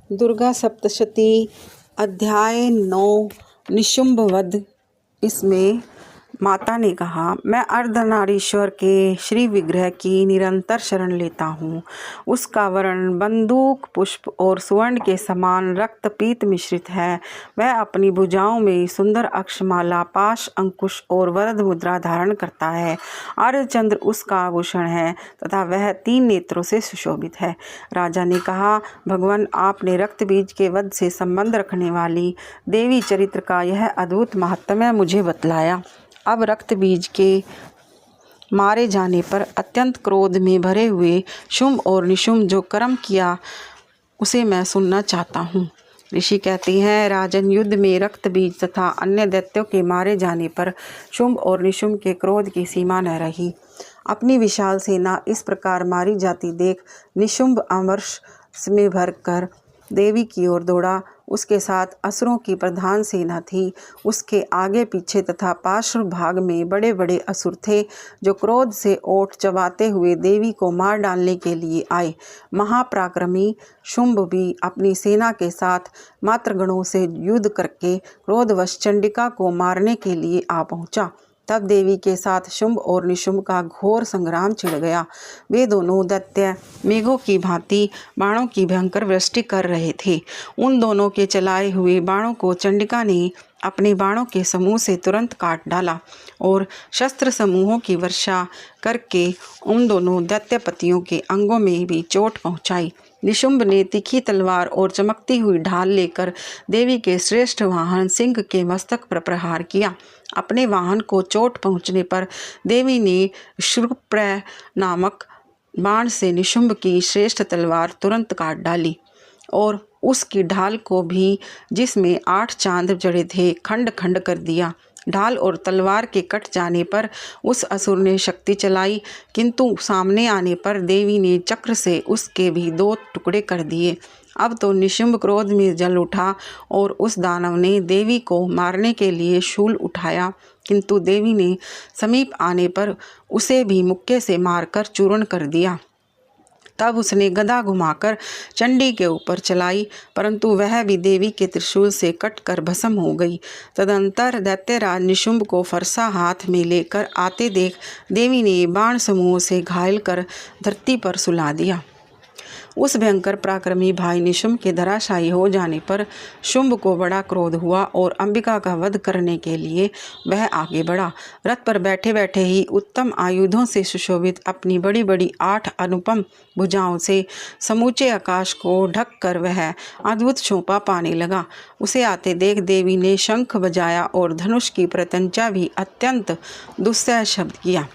दुर्गा सप्तशती अध्याय 9 निशुंभ वध। इसमें माता ने कहा, मैं अर्धनारीश्वर के श्री विग्रह की निरंतर शरण लेता हूँ। उसका वर्ण बंदूक पुष्प और सुवर्ण के समान रक्त पीत मिश्रित है। वह अपनी भुजाओं में सुंदर अक्षमाला, पाश, अंकुश और वरद मुद्रा धारण करता है। अर्धचंद्र उसका आभूषण है तथा वह 3 नेत्रों से सुशोभित है। राजा ने कहा, भगवान, आपने रक्त बीज के वध से संबंध रखने वाली देवी चरित्र का यह अद्भुत महात्म्य मुझे बतलाया। अब रक्त बीज के मारे जाने पर अत्यंत क्रोध में भरे हुए शुंभ और निशुंभ जो कर्म किया उसे मैं सुनना चाहता हूँ। ऋषि कहती हैं, राजन, युद्ध में रक्त बीज तथा अन्य दैत्यों के मारे जाने पर शुंभ और निशुंभ के क्रोध की सीमा न रही। अपनी विशाल सेना इस प्रकार मारी जाती देख निशुंभ अमर्ष में भर कर देवी की ओर दौड़ा। उसके साथ असुरों की प्रधान सेना थी। उसके आगे पीछे तथा पार्श्व भाग में बड़े बड़े असुर थे जो क्रोध से ओठ चबाते हुए देवी को मार डालने के लिए आए। महापराक्रमी शुंभ भी अपनी सेना के साथ मातृगणों से युद्ध करके क्रोधवश चंडिका को मारने के लिए आ पहुंचा। तब देवी के साथ शुंभ और निशुंभ का घोर संग्राम छिड़ गया। वे दोनों दैत्य मेघों की भांति बाणों की भयंकर वृष्टि कर रहे थे। उन दोनों के चलाए हुए बाणों को चंडिका ने अपने बाणों के समूह से तुरंत काट डाला और शस्त्र समूहों की वर्षा करके उन दोनों दैत्यपतियों के अंगों में भी चोट पहुंचाई। निशुंभ ने तीखी तलवार और चमकती हुई ढाल लेकर देवी के श्रेष्ठ वाहन सिंह के मस्तक पर प्रहार किया। अपने वाहन को चोट पहुंचने पर देवी ने शूर्पणखा नामक बाण से निशुंभ की श्रेष्ठ तलवार तुरंत काट डाली और उसकी ढाल को भी, जिसमें 8 चांद जड़े थे, खंड खंड कर दिया। ढाल और तलवार के कट जाने पर उस असुर ने शक्ति चलाई, किंतु सामने आने पर देवी ने चक्र से उसके भी 2 टुकड़े कर दिए। अब तो निशुंभ क्रोध में जल उठा और उस दानव ने देवी को मारने के लिए शूल उठाया, किंतु देवी ने समीप आने पर उसे भी मुक्के से मारकर चूर्ण कर दिया। तब उसने गदा घुमाकर चंडी के ऊपर चलाई, परंतु वह भी देवी के त्रिशूल से कटकर भस्म हो गई। तदंतर दैत्यराज निशुंभ को फरसा हाथ में लेकर आते देख देवी ने बाण समूह से घायल कर धरती पर सुला दिया। उस भयंकर पराक्रमी भाई निशुंभ के धराशायी हो जाने पर शुंभ को बड़ा क्रोध हुआ और अंबिका का वध करने के लिए वह आगे बढ़ा। रथ पर बैठे बैठे ही उत्तम आयुधों से सुशोभित अपनी बड़ी बड़ी 8 अनुपम भुजाओं से समूचे आकाश को ढक कर वह अद्भुत शोभा पाने लगा। उसे आते देख देवी ने शंख बजाया और धनुष की प्रत्यंचा भी अत्यंत दुस्सह शब्द किया।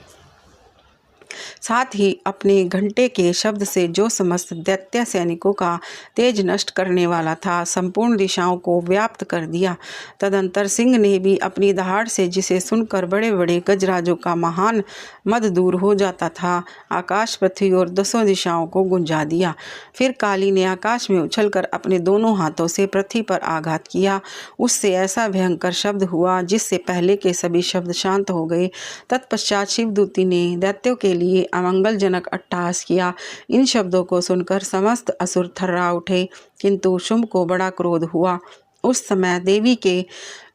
साथ ही अपने घंटे के शब्द से जो समस्त दैत्य सैनिकों का तेज नष्ट करने वाला था, संपूर्ण दिशाओं को व्याप्त कर दिया। तदंतर सिंह ने भी अपनी दहाड़ से, जिसे सुनकर बड़े बड़े गजराजों का महान मद दूर हो जाता था, आकाश, पृथ्वी और 10 दिशाओं को गुंजा दिया। फिर काली ने आकाश में उछलकर अपने दोनों हाथों से पृथ्वी पर आघात किया। उससे ऐसा भयंकर शब्द हुआ जिससे पहले के सभी शब्द शांत हो गए। तत्पश्चात शिवदूती ने दैत्यों के लिए अमंगलजनक अट्टहास किया। इन शब्दों को सुनकर समस्त असुर थर्रा उठे, किंतु शुंभ को बड़ा क्रोध हुआ। उस समय देवी के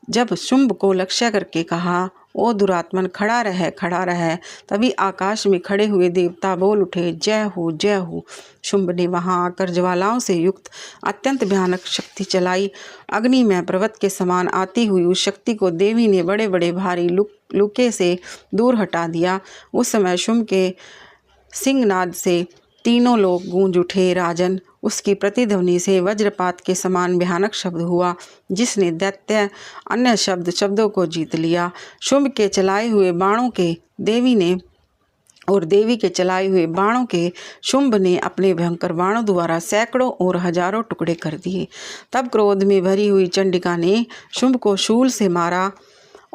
जब शुंभ को लक्ष्य करके कहा, ओ दुरात्मन, खड़ा रह, खड़ा रह, तभी आकाश में खड़े हुए देवता बोल उठे, जय हो, जय हो। शुंभ ने वहां आकर ज्वालाओं से युक्त अत्यंत भयानक शक्ति चलाई। अग्नि में पर्वत के समान आती हुई उस शक्ति को देवी ने बड़े बड़े भारी लुके से दूर हटा दिया। उस समय शुंभ के सिंहनाद से तीनों लोग गूंज उठे। राजन, उसकी प्रतिध्वनि से वज्रपात के समान भयानक शब्द हुआ, जिसने दैत्य अन्य शब्दों को जीत लिया। शुंभ के चलाए हुए बाणों के देवी के चलाए हुए बाणों के शुंभ ने अपने भयंकर बाणों द्वारा सैकड़ों और हजारों टुकड़े कर दिए। तब क्रोध में भरी हुई चंडिका ने शुंभ को शूल से मारा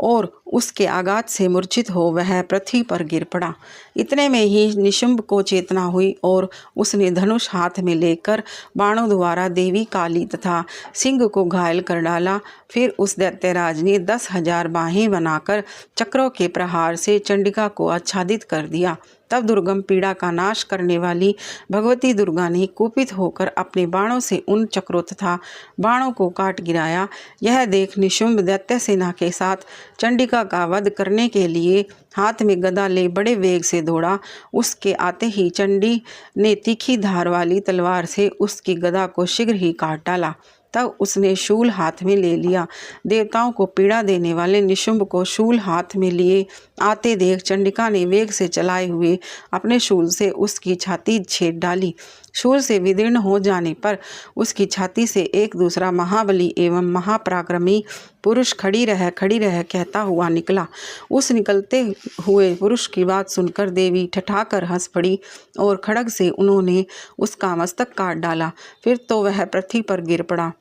और उसके आघात से मूर्छित हो वह पृथ्वी पर गिर पड़ा। इतने में ही निशुंभ को चेतना हुई और उसने धनुष हाथ में लेकर बाणों द्वारा देवी, काली तथा सिंह को घायल कर डाला। फिर उस दैत्यराज ने 10,000 बाहें बनाकर चक्रों के प्रहार से चंडिका को आच्छादित कर दिया। तब दुर्गम पीड़ा का नाश करने वाली भगवती दुर्गा ने कुपित होकर अपने बाणों से उन चक्रों तथा बाणों को काट गिराया। यह देख निशुंभ दैत्य सेना के साथ चंडिका का वध करने के लिए हाथ में गदा ले बड़े वेग से दौड़ा। उसके आते ही चंडी ने तीखी धार वाली तलवार से उसकी गदा को शीघ्र ही काट डाला। तब उसने शूल हाथ में ले लिया। देवताओं को पीड़ा देने वाले निशुंभ को शूल हाथ में लिए आते देख चंडिका ने वेग से चलाए हुए अपने शूल से उसकी छाती छेद डाली। शूल से विदीर्ण हो जाने पर उसकी छाती से एक दूसरा महाबली एवं महापराक्रमी पुरुष खड़ी रह कहता हुआ निकला। उस निकलते हुए पुरुष की बात सुनकर देवी ठठाकर हंस पड़ी और खड्ग से उन्होंने उसका मस्तक काट डाला। फिर तो वह पृथ्वी पर गिर पड़ा।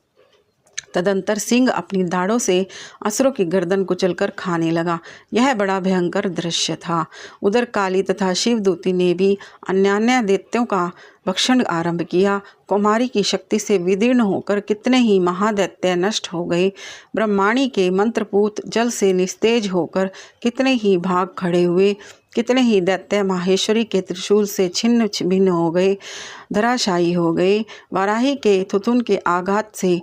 तदंतर सिंह अपनी दाढ़ों से असुरों की गर्दन कुचलकर खाने लगा। यह बड़ा भयंकर दृश्य था। उधर काली तथा शिवदूती ने भी अन्यान्य दैत्यों का भक्षण आरंभ किया। कुमारी की शक्ति से विदीर्ण होकर कितने ही महादैत्य नष्ट हो गए। ब्रह्माणी के मंत्रपूत जल से निस्तेज होकर कितने ही भाग खड़े हुए। कितने ही दैत्य माहेश्वरी के त्रिशूल से छिन्न भिन्न हो गए, धराशायी हो गए। वाराही के थुथुन के आघात से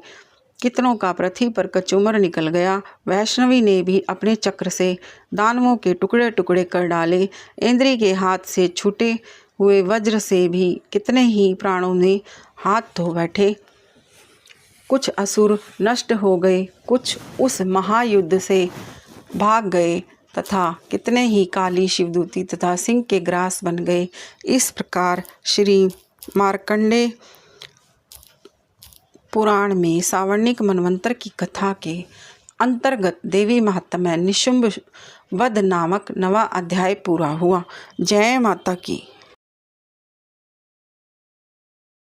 कितनों का पृथ्वी पर कचूमर निकल गया। वैष्णवी ने भी अपने चक्र से दानवों के टुकड़े टुकड़े कर डाले। इंद्री के हाथ से छूटे हुए वज्र से भी कितने ही प्राणों ने हाथ धो बैठे। कुछ असुर नष्ट हो गए, कुछ उस महायुद्ध से भाग गए तथा कितने ही काली शिवदूती तथा सिंह के ग्रास बन गए। इस प्रकार श्री मार्कंडेय पुराण में सावर्णिक मनवंतर की कथा के अंतर्गत देवी महात्म्य निशुंभ वध नामक 9वां अध्याय पूरा हुआ। जय माता की।